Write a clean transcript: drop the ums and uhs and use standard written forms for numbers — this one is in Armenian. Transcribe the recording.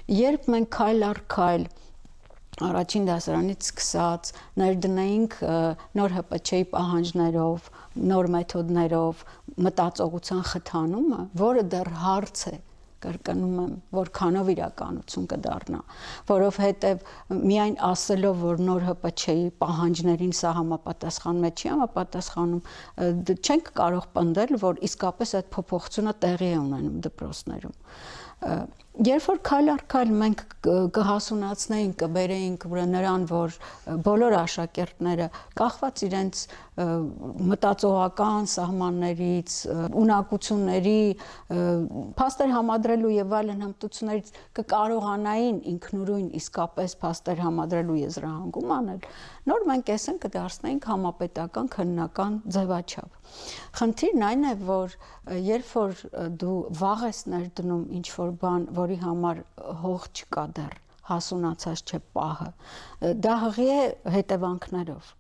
երբ մենք քայլ առ քայլ առաջին դասարանից սկսած ներդնեինք նոր ՀՊՉ-ի պահանջներով, նոր մեթոդներով մտածողության խթանումը, որը դեռ հարց է, կրկնում եմ, որքանով իրականություն կդառնա, որովհետև միայն ասելով, որ նոր ՀՊՉ-ի պահանջներին սա համապատասխանում է, չի համապատասխանում, չենք կարող պնդել, որ իսկապես այդ փոփոխությունը տեղի է ունենում դպրոցներում։ Երբ որ քայլ առ քայլ մենք կհասունացնեինք, կբերեինք նրան, որ բոլոր աշակերտները կախված իրենց մտածողական սահմաններից, ունակությունների, փաստեր համադրելու եւ այլն հմտություններից կկարողանային ինքնուրույն իսկապես փաստեր համադրելու եզրահանգում անել, նոր մենք էսեն կդարձնեինք համապետական քննական ձևաչափ։ Խնդիրն այն է, որ երբ որ դու վաղ ես ներդնում ինչ-որ բան, որի համար հող չկա դեռ, հասունացած չէ պահը, դա հղի է հետևանքներով։